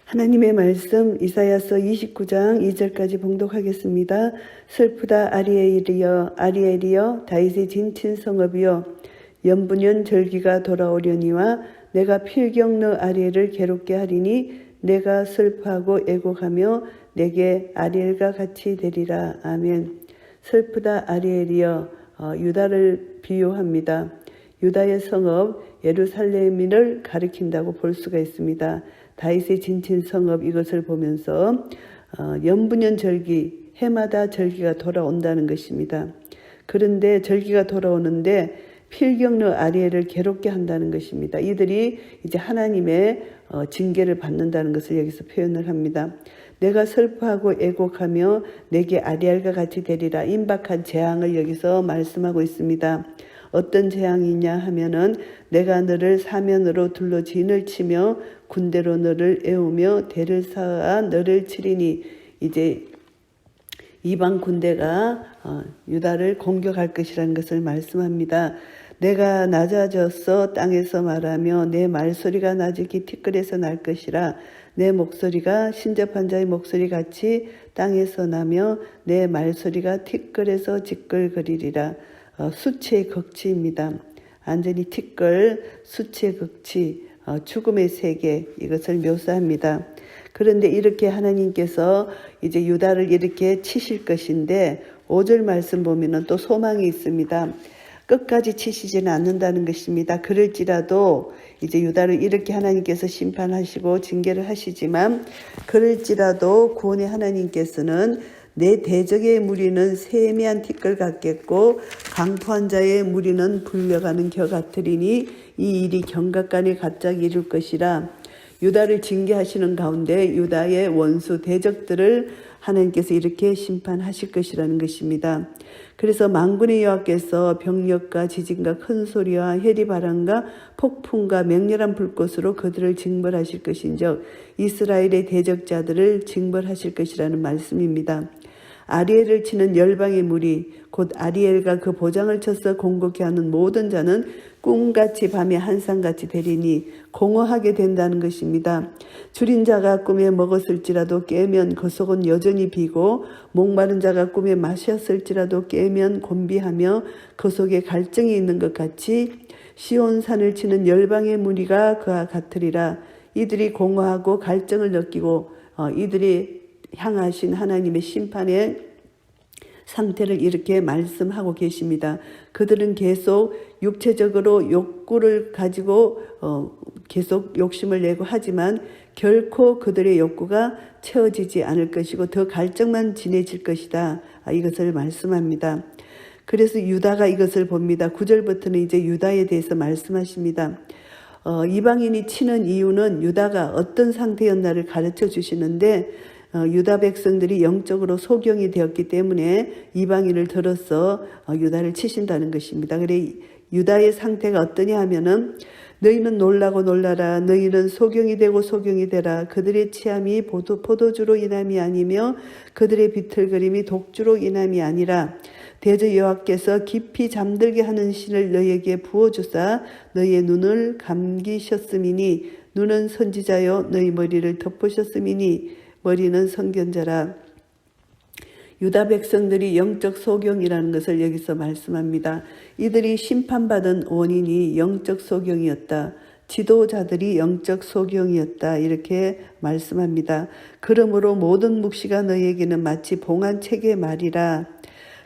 하나님의 말씀 이사야서 29장 2절까지 봉독하겠습니다. 슬프다 아리엘이여 다윗의 진친 성읍이여 연분연 절기가 돌아오려니와 내가 필경 너 아리엘을 괴롭게 하리니 내가 슬퍼하고 애곡하며 내게 아리엘과 같이 되리라. 아멘. 슬프다 아리엘이여 유다를 비유합니다. 유다의 성읍 예루살렘을 가리킨다고 볼 수가 있습니다. 다윗의 진친 성읍 이것을 보면서 연분연 절기, 해마다 절기가 돌아온다는 것입니다. 그런데 절기가 돌아오는데 필경러 아리엘을 괴롭게 한다는 것입니다. 이들이 이제 하나님의 징계를 받는다는 것을 여기서 표현을 합니다. 내가 슬퍼하고 애곡하며 내게 아리엘과 같이 되리라. 임박한 재앙을 여기서 말씀하고 있습니다. 어떤 재앙이냐 하면은 내가 너를 사면으로 둘러 진을 치며 군대로 너를 애우며 대를 쌓아 너를 치리니 이제 이방 군대가 유다를 공격할 것이라는 것을 말씀합니다. 내가 낮아졌어 땅에서 말하며 내 말소리가 낮게 티끌에서 날 것이라. 내 목소리가 신접한 자의 목소리 같이 땅에서 나며 내 말소리가 티끌에서 지끌거리리라. 수치의 극치입니다. 완전히 티끌, 수치의 극치, 죽음의 세계 이것을 묘사합니다. 그런데 이렇게 하나님께서 이제 유다를 이렇게 치실 것인데 5절 말씀 보면은 또 소망이 있습니다. 끝까지 치시지는 않는다는 것입니다. 그럴지라도 이제 유다를 이렇게 하나님께서 심판하시고 징계를 하시지만 그럴지라도 구원의 하나님께서는 내 대적의 무리는 세미한 티끌 같겠고 강포한 자의 무리는 불려가는 겨 같으리니 이 일이 경각간에 갑자기 이룰 것이라. 유다를 징계하시는 가운데 유다의 원수 대적들을 하나님께서 이렇게 심판하실 것이라는 것입니다. 그래서 만군의 여호와께서 병력과 지진과 큰 소리와 해리바람과 폭풍과 맹렬한 불꽃으로 그들을 징벌하실 것인즉 이스라엘의 대적자들을 징벌하실 것이라는 말씀입니다. 아리엘을 치는 열방의 무리 곧 아리엘과 그 보장을 쳐서 공격해 하는 모든 자는 꿈같이 밤에 한상같이 되리니 공허하게 된다는 것입니다. 줄인 자가 꿈에 먹었을지라도 깨면 그 속은 여전히 비고 목마른 자가 꿈에 마셨을지라도 깨면 곤비하며 그 속에 갈증이 있는 것 같이 시온산을 치는 열방의 무리가 그와 같으리라. 이들이 공허하고 갈증을 느끼고 이들이 향하신 하나님의 심판의 상태를 이렇게 말씀하고 계십니다. 그들은 계속 육체적으로 욕구를 가지고 계속 욕심을 내고 하지만 결코 그들의 욕구가 채워지지 않을 것이고 더 갈증만 진해질 것이다. 이것을 말씀합니다. 그래서 유다가 이것을 봅니다. 9절부터는 이제 유다에 대해서 말씀하십니다. 이방인이 치는 이유는 유다가 어떤 상태였나를 가르쳐 주시는데 유다 백성들이 영적으로 소경이 되었기 때문에 이방인을 들어서 유다를 치신다는 것입니다. 그래 유다의 상태가 어떠냐 하면은 너희는 놀라고 놀라라. 너희는 소경이 되고 소경이 되라. 그들의 취함이 포도주로 인함이 아니며 그들의 비틀거림이 독주로 인함이 아니라 대저 여호와께서 깊이 잠들게 하는 신을 너희에게 부어주사 너희의 눈을 감기셨음이니 눈은 선지자여 너희 머리를 덮으셨음이니 머리는 선견자라. 유다 백성들이 영적 소경이라는 것을 여기서 말씀합니다. 이들이 심판받은 원인이 영적 소경이었다. 지도자들이 영적 소경이었다. 이렇게 말씀합니다. 그러므로 모든 묵시가 너희에게는 마치 봉한 책의 말이라.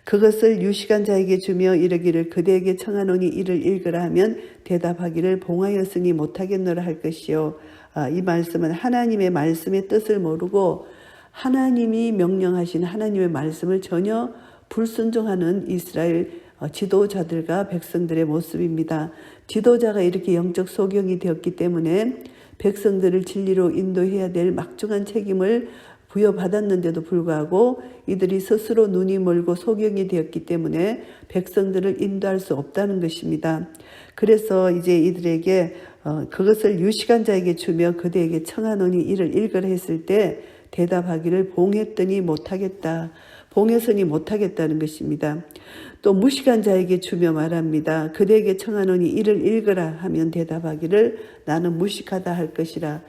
그것을 유식한 자에게 주며 이르기를 그대에게 청하노니 이를 읽으라 하면 대답하기를 봉하였으니 못하겠노라 할 것이요. 이 말씀은 하나님의 말씀의 뜻을 모르고 하나님이 명령하신 하나님의 말씀을 전혀 불순종하는 이스라엘 지도자들과 백성들의 모습입니다. 지도자가 이렇게 영적 소경이 되었기 때문에 백성들을 진리로 인도해야 될 막중한 책임을 부여받았는데도 불구하고 이들이 스스로 눈이 멀고 소경이 되었기 때문에 백성들을 인도할 수 없다는 것입니다. 그래서 이제 이들에게 그것을 유식한 자에게 주며 그대에게 청하노니 이를 읽으라 했을 때 대답하기를 봉했더니 못하겠다. 봉해서니 못하겠다는 것입니다. 또 무식한 자에게 주며 말합니다. 그대에게 청하노니 이를 읽으라 하면 대답하기를 나는 무식하다 할 것이라.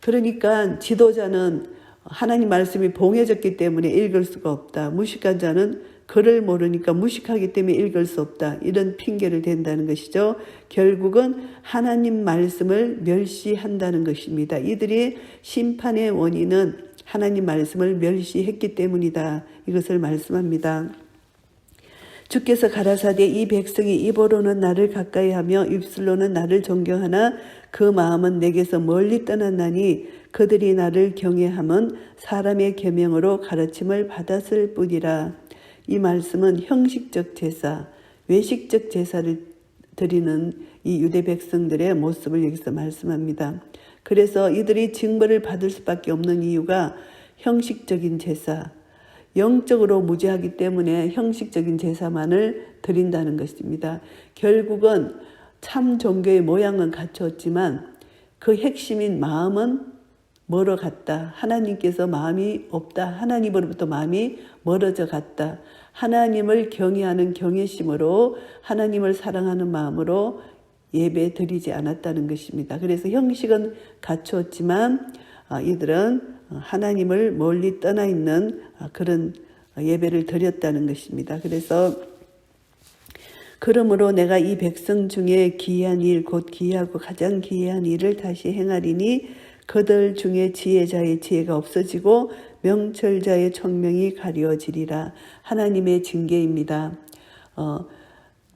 그러니까 지도자는 하나님 말씀이 봉해졌기 때문에 읽을 수가 없다. 무식한 자는 글을 모르니까 무식하기 때문에 읽을 수 없다. 이런 핑계를 댄다는 것이죠. 결국은 하나님 말씀을 멸시한다는 것입니다. 이들이 심판의 원인은 하나님 말씀을 멸시했기 때문이다. 이것을 말씀합니다. 주께서 가라사대 이 백성이 입으로는 나를 가까이하며 입술로는 나를 존경하나 그 마음은 내게서 멀리 떠났나니 그들이 나를 경외함은 사람의 계명으로 가르침을 받았을 뿐이라. 이 말씀은 형식적 제사, 외식적 제사를 드리는 이 유대 백성들의 모습을 여기서 말씀합니다. 그래서 이들이 징벌을 받을 수밖에 없는 이유가 형식적인 제사, 영적으로 무지하기 때문에 형식적인 제사만을 드린다는 것입니다. 결국은 참 종교의 모양은 갖췄지만 그 핵심인 마음은 멀어갔다. 하나님께서 마음이 없다. 하나님으로부터 마음이 멀어져 갔다. 하나님을 경외하는 경외심으로 하나님을 사랑하는 마음으로 예배 드리지 않았다는 것입니다. 그래서 형식은 갖추었지만 이들은 하나님을 멀리 떠나 있는 그런 예배를 드렸다는 것입니다. 그래서 그러므로 내가 이 백성 중에 기이한 일, 곧 기이하고 가장 기이한 일을 다시 행하리니 그들 중에 지혜자의 지혜가 없어지고 명철자의 총명이 가려지리라. 하나님의 징계입니다.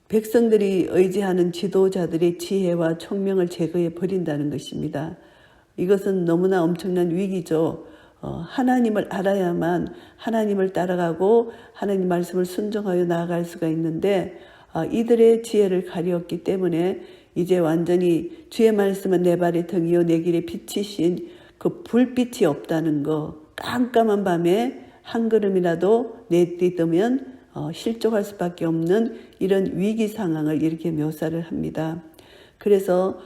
백성들이 의지하는 지도자들의 지혜와 총명을 제거해 버린다는 것입니다. 이것은 너무나 엄청난 위기죠. 하나님을 알아야만 하나님을 따라가고 하나님 말씀을 순종하여 나아갈 수가 있는데 이들의 지혜를 가리었기 때문에 이제 완전히 주의 말씀은 내 발의 등이요 내 길의 빛이신 그 불빛이 없다는 거, 깜깜한 밤에 한 걸음이라도 내딛으면 실족할 수밖에 없는 이런 위기 상황을 이렇게 묘사를 합니다. 그래서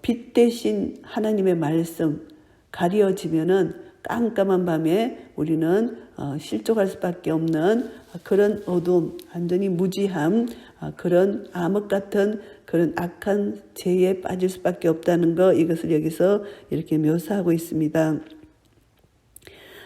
빛 대신 하나님의 말씀 가려지면은 깜깜한 밤에 우리는 실족할 수밖에 없는 그런 어둠, 완전히 무지함, 그런 암흑 같은 그런 악한 죄에 빠질 수밖에 없다는 거, 이것을 여기서 이렇게 묘사하고 있습니다.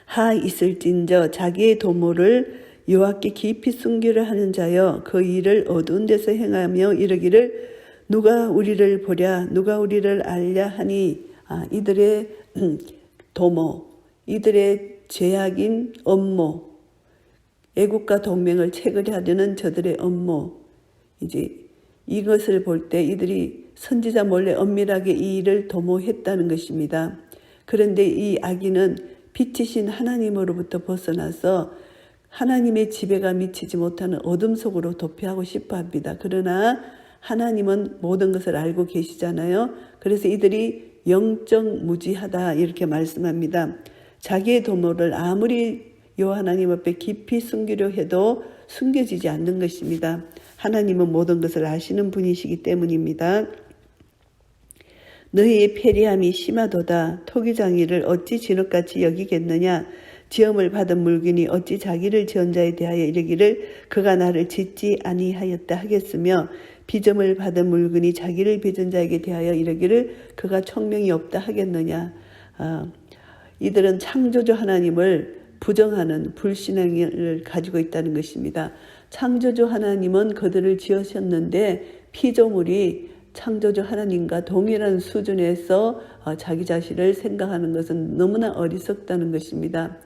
하 있을진저 자기의 도모를 여호와께 깊이 숨기려 하는 자여 그 일을 어두운 데서 행하며 이르기를 누가 우리를 보랴 누가 우리를 알랴 하니 이들의 도모, 이들의 죄악인 업무, 애국과 동맹을 체결하려는 저들의 업무, 이제 이것을 볼 때 이들이 선지자 몰래 엄밀하게 이 일을 도모했다는 것입니다. 그런데 이 악인은 빛이신 하나님으로부터 벗어나서 하나님의 지배가 미치지 못하는 어둠 속으로 도피하고 싶어 합니다. 그러나 하나님은 모든 것을 알고 계시잖아요. 그래서 이들이 영적 무지하다 이렇게 말씀합니다. 자기의 도모를 아무리 여호와 하나님 앞에 깊이 숨기려 해도 숨겨지지 않는 것입니다. 하나님은 모든 것을 아시는 분이시기 때문입니다. 너희의 패리함이 심하도다. 토기장이를 어찌 진흙같이 여기겠느냐. 지음을 받은 물건이 어찌 자기를 지은 자에 대하여 이르기를 그가 나를 짓지 아니하였다 하겠으며 빚음을 받은 물건이 자기를 빚은 자에게 대하여 이르기를 그가 총명이 없다 하겠느냐. 이들은 창조주 하나님을 부정하는 불신앙을 가지고 있다는 것입니다. 창조주 하나님은 그들을 지으셨는데 피조물이 창조주 하나님과 동일한 수준에서 자기 자신을 생각하는 것은 너무나 어리석다는 것입니다.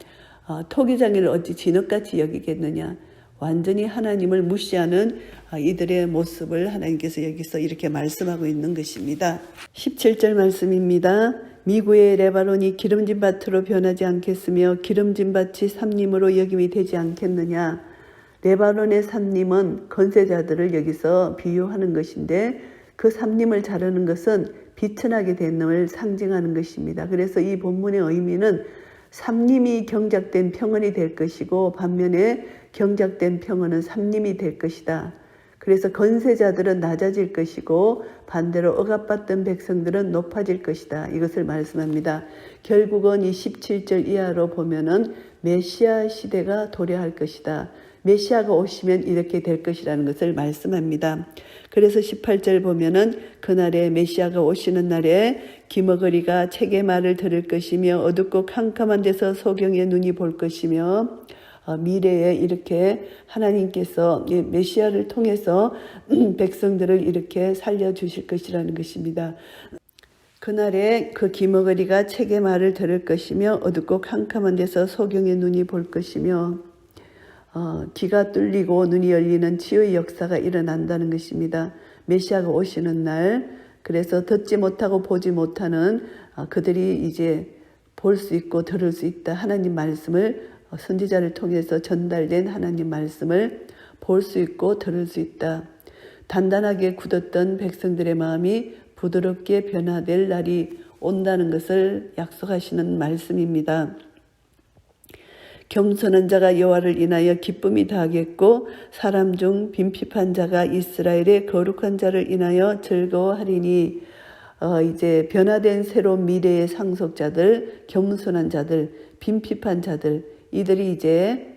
토기장이를 어찌 진흙같이 여기겠느냐. 완전히 하나님을 무시하는 이들의 모습을 하나님께서 여기서 이렇게 말씀하고 있는 것입니다. 17절 말씀입니다. 미구의 레바논이 기름진 밭으로 변하지 않겠으며 기름진 밭이 삼림으로 여김이 되지 않겠느냐. 레바논의 삼림은 건세자들을 여기서 비유하는 것인데 그 삼림을 자르는 것은 비천하게 된 놈을 상징하는 것입니다. 그래서 이 본문의 의미는 삼림이 경작된 평원이 될 것이고 반면에 경작된 평원은 삼림이 될 것이다. 그래서 건세자들은 낮아질 것이고 반대로 억압받던 백성들은 높아질 것이다. 이것을 말씀합니다. 결국은 이 17절 이하로 보면은 메시아 시대가 도래할 것이다. 메시아가 오시면 이렇게 될 것이라는 것을 말씀합니다. 그래서 18절 보면은 그날에 메시아가 오시는 날에 기머거리가 책의 말을 들을 것이며 어둡고 캄캄한 데서 소경의 눈이 볼 것이며 미래에 이렇게 하나님께서 메시아를 통해서 백성들을 이렇게 살려주실 것이라는 것입니다. 그날에 그 기머거리가 책의 말을 들을 것이며 어둡고 캄캄한 데서 소경의 눈이 볼 것이며 귀가 뚫리고 눈이 열리는 치유의 역사가 일어난다는 것입니다. 메시아가 오시는 날, 그래서 듣지 못하고 보지 못하는 그들이 이제 볼 수 있고 들을 수 있다. 하나님 말씀을 선지자를 통해서 전달된 하나님 말씀을 볼 수 있고 들을 수 있다. 단단하게 굳었던 백성들의 마음이 부드럽게 변화될 날이 온다는 것을 약속하시는 말씀입니다. 겸손한 자가 여호와를 인하여 기쁨이 다하겠고 사람 중 빈핍한 자가 이스라엘의 거룩한 자를 인하여 즐거워하리니 이제 변화된 새로운 미래의 상속자들, 겸손한 자들, 빈핍한 자들, 이들이 이제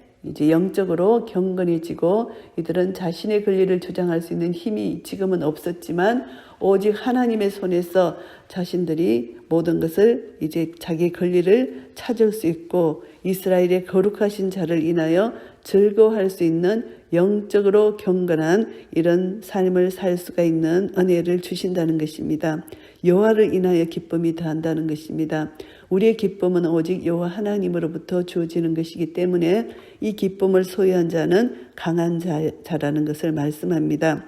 영적으로 경건해지고 이들은 자신의 권리를 주장할 수 있는 힘이 지금은 없었지만 오직 하나님의 손에서 자신들이 모든 것을 이제 자기 권리를 찾을 수 있고 이스라엘의 거룩하신 자를 인하여 즐거워할 수 있는 영적으로 경건한 이런 삶을 살 수가 있는 은혜를 주신다는 것입니다. 여호와를 인하여 기쁨이 더한다는 것입니다. 우리의 기쁨은 오직 여호와 하나님으로부터 주어지는 것이기 때문에 이 기쁨을 소유한 자는 강한 자라는 것을 말씀합니다.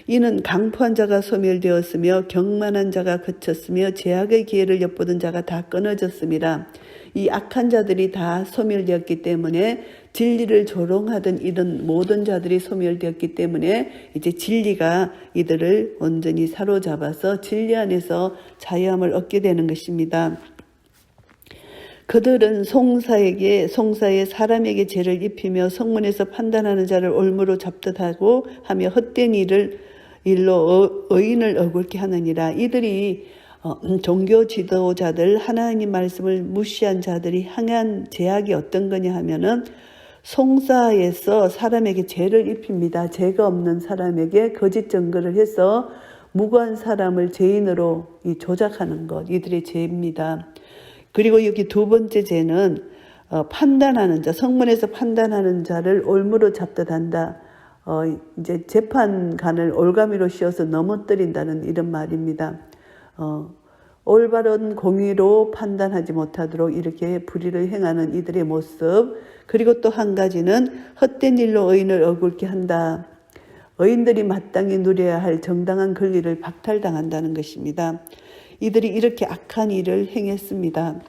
이는 강포한 자가 소멸되었으며 경만한 자가 그쳤으며 제약의 기회를 엿보던 자가 다 끊어졌습니다. 이 악한 자들이 다 소멸되었기 때문에 진리를 조롱하던 이런 모든 자들이 소멸되었기 때문에 이제 진리가 이들을 온전히 사로잡아서 진리 안에서 자유함을 얻게 되는 것입니다. 그들은 송사에 사람에게 죄를 입히며 성문에서 판단하는 자를 올무로 잡듯하고 하며 헛된 일로 의인을 억울케 하느니라. 이들이 종교 지도자들 하나님 말씀을 무시한 자들이 향한 제약이 어떤 거냐 하면은 송사에서 사람에게 죄를 입힙니다. 죄가 없는 사람에게 거짓 증거를 해서 무고한 사람을 죄인으로 조작하는 것, 이들의 죄입니다. 그리고 여기 두 번째 죄는 판단하는 자, 성문에서 판단하는 자를 올무로 잡듯 한다. 이제 재판관을 올가미로 씌워서 넘어뜨린다는 이런 말입니다. 올바른 공의로 판단하지 못하도록 이렇게 불의를 행하는 이들의 모습. 그리고 또 한 가지는 헛된 일로 의인을 억울케 한다. 의인들이 마땅히 누려야 할 정당한 권리를 박탈당한다는 것입니다. 이들이 이렇게 악한 일을 행했습니다.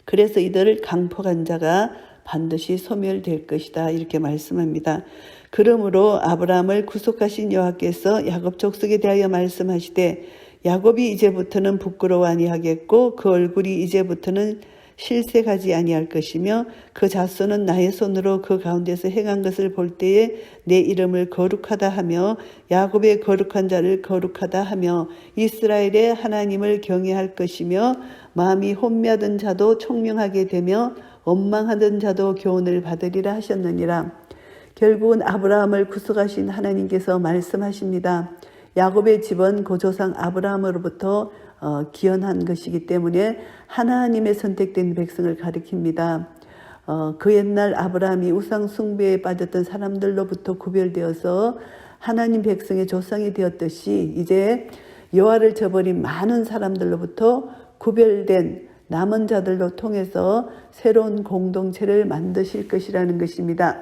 그래서 이들을 강포한 자가 반드시 소멸될 것이다 이렇게 말씀합니다. 그러므로 아브라함을 구속하신 여호와께서 야곱 족속에 대하여 말씀하시되 야곱이 이제부터는 부끄러워 아니하겠고 그 얼굴이 이제부터는 실색하지 아니할 것이며 그 자손은 나의 손으로 그 가운데서 행한 것을 볼 때에 내 이름을 거룩하다 하며 야곱의 거룩한 자를 거룩하다 하며 이스라엘의 하나님을 경외할 것이며 마음이 혼미하던 자도 총명하게 되며 원망하던 자도 교훈을 받으리라 하셨느니라. 결국은 아브라함을 구속하신 하나님께서 말씀하십니다. 야곱의 집은 고조상 아브라함으로부터 기원한 것이기 때문에 하나님의 선택된 백성을 가리킵니다. 그 옛날 아브라함이 우상 숭배에 빠졌던 사람들로부터 구별되어서 하나님 백성의 조상이 되었듯이 이제 여호와를 저버린 많은 사람들로부터 구별된 남은 자들로 통해서 새로운 공동체를 만드실 것이라는 것입니다.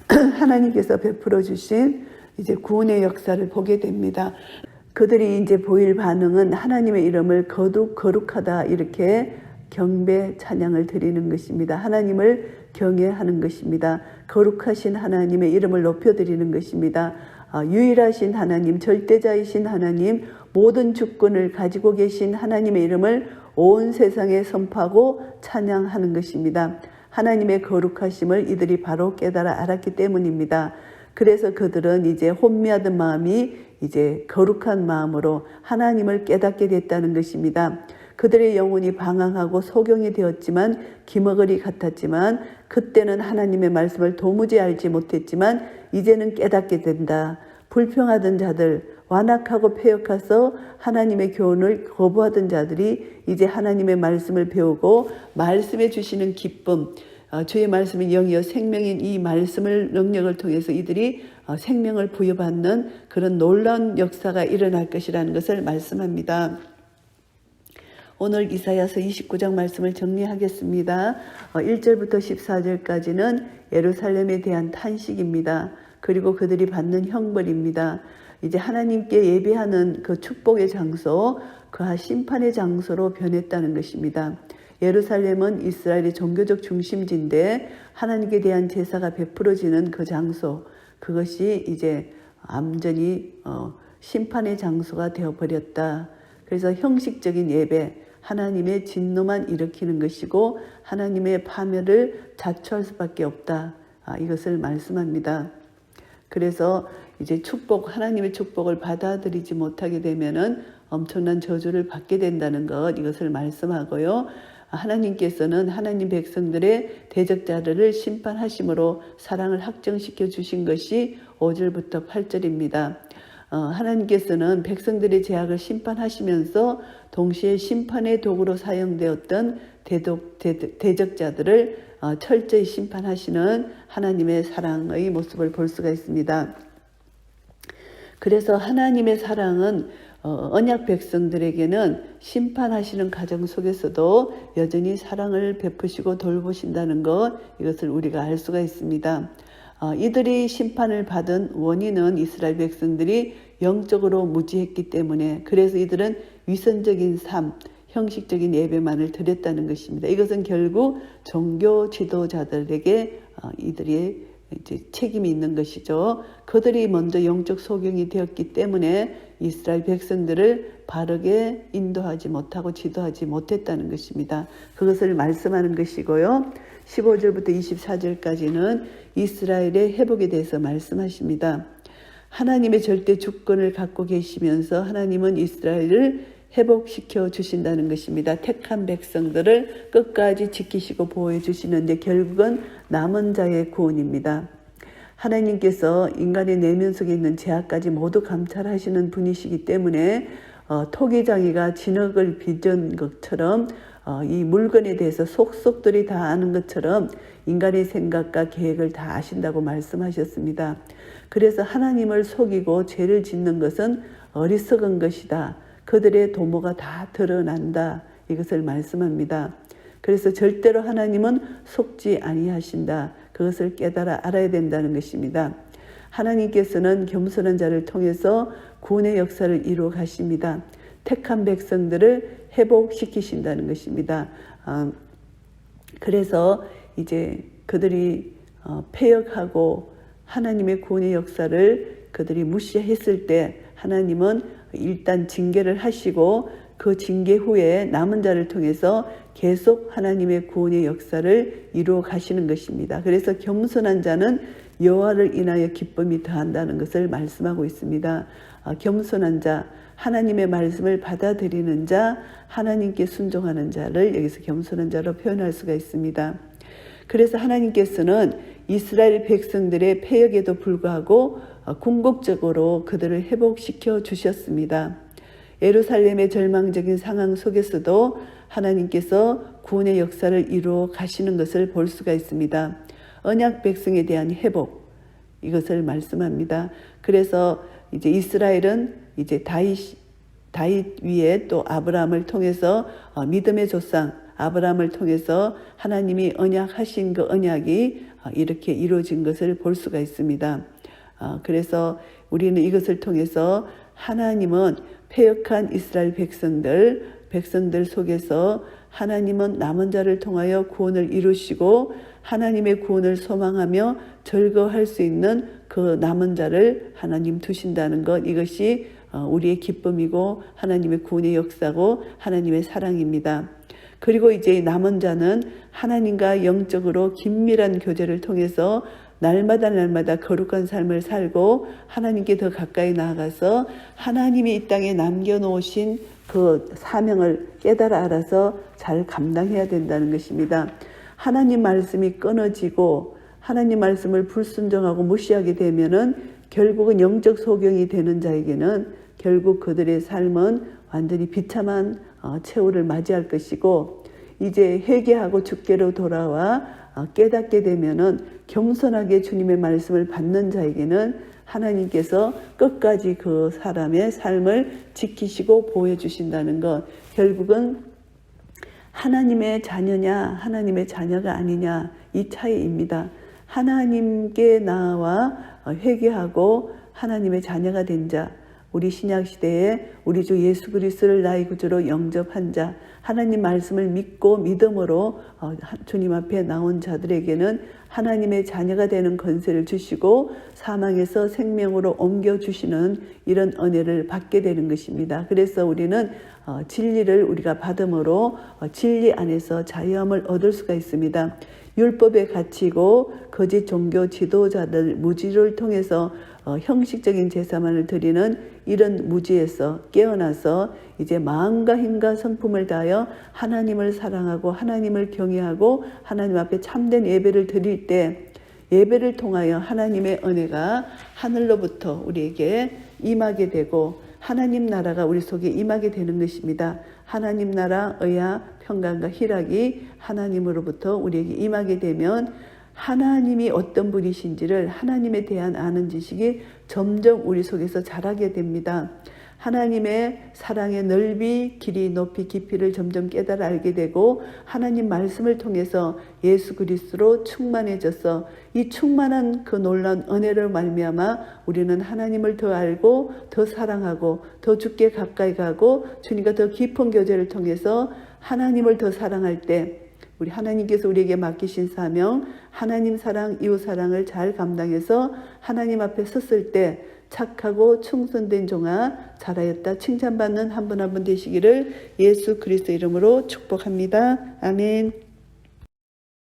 하나님께서 베풀어 주신 이제 구원의 역사를 보게 됩니다. 그들이 이제 보일 반응은 하나님의 이름을 거룩하다 이렇게 경배 찬양을 드리는 것입니다. 하나님을 경외하는 것입니다. 거룩하신 하나님의 이름을 높여드리는 것입니다. 유일하신 하나님, 절대자이신 하나님, 모든 주권을 가지고 계신 하나님의 이름을 온 세상에 선포하고 찬양하는 것입니다. 하나님의 거룩하심을 이들이 바로 깨달아 알았기 때문입니다. 그래서 그들은 이제 혼미하던 마음이 이제 거룩한 마음으로 하나님을 깨닫게 됐다는 것입니다. 그들의 영혼이 방황하고 소경이 되었지만 기머거리 같았지만 그때는 하나님의 말씀을 도무지 알지 못했지만 이제는 깨닫게 된다. 불평하던 자들, 완악하고 패역해서 하나님의 교훈을 거부하던 자들이 이제 하나님의 말씀을 배우고 말씀해 주시는 기쁨, 주의 말씀이 영이요 생명인 이 말씀을 능력을 통해서 이들이 생명을 부여받는 그런 놀라운 역사가 일어날 것이라는 것을 말씀합니다. 오늘 이사야서 29장 말씀을 정리하겠습니다. 1절부터 14절까지는 예루살렘에 대한 탄식입니다. 그리고 그들이 받는 형벌입니다. 이제 하나님께 예배하는 그 축복의 장소, 그 심판의 장소로 변했다는 것입니다. 예루살렘은 이스라엘의 종교적 중심지인데 하나님께 대한 제사가 베풀어지는 그 장소, 그것이 이제 완전히 심판의 장소가 되어버렸다. 그래서 형식적인 예배, 하나님의 진노만 일으키는 것이고 하나님의 파멸을 자초할 수밖에 없다. 이것을 말씀합니다. 그래서 이제 하나님의 축복을 받아들이지 못하게 되면은 엄청난 저주를 받게 된다는 것, 이것을 말씀하고요. 하나님께서는 하나님 백성들의 대적자들을 심판하심으로 사랑을 확정시켜 주신 것이 5절부터 8절입니다. 하나님께서는 백성들의 죄악을 심판하시면서 동시에 심판의 도구로 사용되었던 대적자들을 철저히 심판하시는 하나님의 사랑의 모습을 볼 수가 있습니다. 그래서 하나님의 사랑은 언약 백성들에게는 심판하시는 과정 속에서도 여전히 사랑을 베푸시고 돌보신다는 것, 이것을 우리가 알 수가 있습니다. 이들이 심판을 받은 원인은 이스라엘 백성들이 영적으로 무지했기 때문에, 그래서 이들은 위선적인 삶, 형식적인 예배만을 드렸다는 것입니다. 이것은 결국 종교 지도자들에게 이들이 이제 책임이 있는 것이죠. 그들이 먼저 영적 소경이 되었기 때문에 이스라엘 백성들을 바르게 인도하지 못하고 지도하지 못했다는 것입니다. 그것을 말씀하는 것이고요. 15절부터 24절까지는 이스라엘의 회복에 대해서 말씀하십니다. 하나님의 절대 주권을 갖고 계시면서 하나님은 이스라엘을 회복시켜 주신다는 것입니다. 택한 백성들을 끝까지 지키시고 보호해 주시는데 결국은 남은 자의 구원입니다. 하나님께서 인간의 내면 속에 있는 죄악까지 모두 감찰하시는 분이시기 때문에 토기장이가 진흙을 빚은 것처럼 이 물건에 대해서 속속들이 다 아는 것처럼 인간의 생각과 계획을 다 아신다고 말씀하셨습니다. 그래서 하나님을 속이고 죄를 짓는 것은 어리석은 것이다. 그들의 도모가 다 드러난다. 이것을 말씀합니다. 그래서 절대로 하나님은 속지 아니하신다. 그것을 깨달아 알아야 된다는 것입니다. 하나님께서는 겸손한 자를 통해서 구원의 역사를 이루어 가십니다. 택한 백성들을 회복시키신다는 것입니다. 그래서 이제 그들이 패역하고 하나님의 구원의 역사를 그들이 무시했을 때 하나님은 일단 징계를 하시고 그 징계 후에 남은 자를 통해서 계속 하나님의 구원의 역사를 이루어 가시는 것입니다. 그래서 겸손한 자는 여호와를 인하여 기쁨이 더한다는 것을 말씀하고 있습니다. 겸손한 자, 하나님의 말씀을 받아들이는 자, 하나님께 순종하는 자를 여기서 겸손한 자로 표현할 수가 있습니다. 그래서 하나님께서는 이스라엘 백성들의 패역에도 불구하고 궁극적으로 그들을 회복시켜 주셨습니다. 예루살렘의 절망적인 상황 속에서도 하나님께서 구원의 역사를 이루어 가시는 것을 볼 수가 있습니다. 언약 백성에 대한 회복, 이것을 말씀합니다. 그래서 이제 이스라엘은 이제 다윗 위에 또 아브라함을 통해서 믿음의 조상 아브라함을 통해서 하나님이 언약하신 그 언약이 이렇게 이루어진 것을 볼 수가 있습니다. 그래서 우리는 이것을 통해서 하나님은 패역한 이스라엘 백성들 속에서 하나님은 남은 자를 통하여 구원을 이루시고 하나님의 구원을 소망하며 즐거워할 수 있는 그 남은 자를 하나님 두신다는 것, 이것이 우리의 기쁨이고 하나님의 구원의 역사고 하나님의 사랑입니다. 그리고 이제 남은 자는 하나님과 영적으로 긴밀한 교제를 통해서 날마다 거룩한 삶을 살고 하나님께 더 가까이 나아가서 하나님이 이 땅에 남겨놓으신 그 사명을 깨달아 알아서 잘 감당해야 된다는 것입니다. 하나님 말씀이 끊어지고 하나님 말씀을 불순종하고 무시하게 되면은 결국은 영적 소경이 되는 자에게는 결국 그들의 삶은 완전히 비참한 최후를 맞이할 것이고, 이제 회개하고 주께로 돌아와 깨닫게 되면은 겸손하게 주님의 말씀을 받는 자에게는 하나님께서 끝까지 그 사람의 삶을 지키시고 보호해 주신다는 것, 결국은 하나님의 자녀냐 하나님의 자녀가 아니냐 이 차이입니다. 하나님께 나와 회개하고 하나님의 자녀가 된 자, 우리 신약시대에 우리 주 예수 그리스도를 나의 구주로 영접한 자, 하나님 말씀을 믿고 믿음으로 주님 앞에 나온 자들에게는 하나님의 자녀가 되는 권세를 주시고 사망에서 생명으로 옮겨주시는 이런 은혜를 받게 되는 것입니다. 그래서 우리는 진리를 우리가 받음으로 진리 안에서 자유함을 얻을 수가 있습니다. 율법에 갇히고 거짓 종교 지도자들 무지를 통해서 형식적인 제사만을 드리는 이런 무지에서 깨어나서 이제 마음과 힘과 성품을 다하여 하나님을 사랑하고 하나님을 경외하고 하나님 앞에 참된 예배를 드릴 때, 예배를 통하여 하나님의 은혜가 하늘로부터 우리에게 임하게 되고 하나님 나라가 우리 속에 임하게 되는 것입니다. 하나님 나라 의야 평강과 희락이 하나님으로부터 우리에게 임하게 되면 하나님이 어떤 분이신지를 하나님에 대한 아는 지식이 점점 우리 속에서 자라게 됩니다. 하나님의 사랑의 넓이, 길이, 높이, 깊이를 점점 깨달아 알게 되고 하나님 말씀을 통해서 예수 그리스도로 충만해져서 이 충만한 그 놀라운 은혜를 말미암아 우리는 하나님을 더 알고 더 사랑하고 더 주께 가까이 가고 주님과 더 깊은 교제를 통해서 하나님을 더 사랑할 때 우리 하나님께서 우리에게 맡기신 사명, 하나님 사랑, 이웃 사랑을 잘 감당해서 하나님 앞에 섰을 때 착하고 충성된 종아 잘하였다 칭찬받는 한 분 한 분 되시기를 예수 그리스도 이름으로 축복합니다. 아멘.